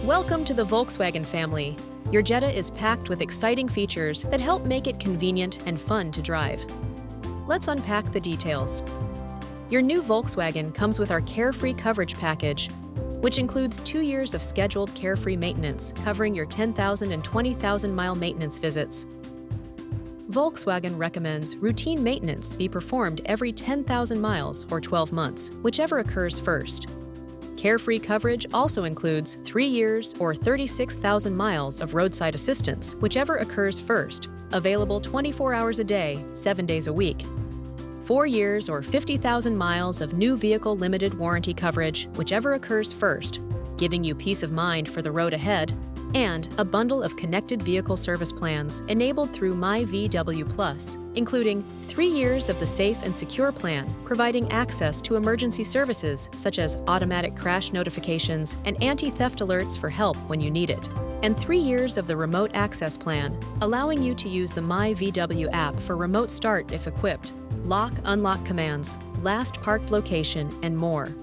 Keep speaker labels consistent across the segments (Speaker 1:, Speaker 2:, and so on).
Speaker 1: Welcome to the Volkswagen family. Your Jetta is packed with exciting features that help make it convenient and fun to drive. Let's unpack the details. Your new Volkswagen comes with our Carefree Coverage package, which includes 2 years of scheduled Carefree maintenance, covering your 10,000 and 20,000-mile maintenance visits. Volkswagen recommends routine maintenance be performed every 10,000 miles or 12 months, whichever occurs first. Carefree Coverage also includes 3 years or 36,000 miles of roadside assistance, whichever occurs first, available 24 hours a day, 7 days a week. 4 years or 50,000 miles of new vehicle limited warranty coverage, whichever occurs first, giving you peace of mind for the road ahead, and a bundle of connected vehicle service plans enabled through myVW Plus, including 3 years of the Safe and Secure plan, providing access to emergency services such as automatic crash notifications and anti-theft alerts for help when you need it, and 3 years of the Remote Access plan, allowing you to use the myVW app for remote start if equipped, lock, unlock commands, last parked location, and more.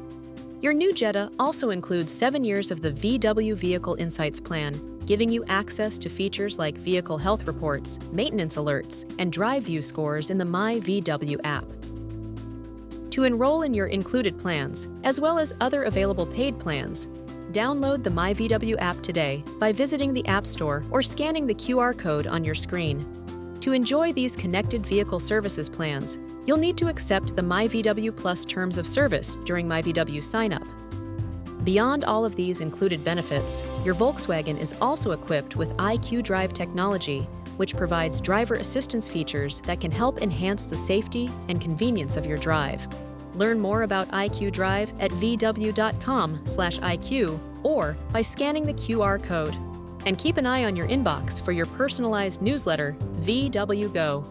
Speaker 1: Your new Jetta also includes 7 years of the VW Vehicle Insights plan, giving you access to features like vehicle health reports, maintenance alerts, and drive view scores in the myVW app. To enroll in your included plans, as well as other available paid plans, download the myVW app today by visiting the App Store or scanning the QR code on your screen. To enjoy these connected vehicle services plans, you'll need to accept the myVW Plus terms of service during myVW sign-up. Beyond all of these included benefits, your Volkswagen is also equipped with IQ.DRIVE technology, which provides driver assistance features that can help enhance the safety and convenience of your drive. Learn more about IQ.DRIVE at vw.com/IQ or by scanning the QR code. And keep an eye on your inbox for your personalized newsletter, VW Go.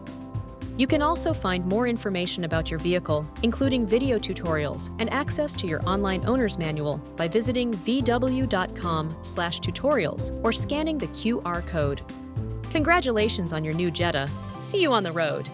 Speaker 1: You can also find more information about your vehicle, including video tutorials and access to your online owner's manual by visiting vw.com/tutorials or scanning the QR code. Congratulations on your new Jetta. See you on the road.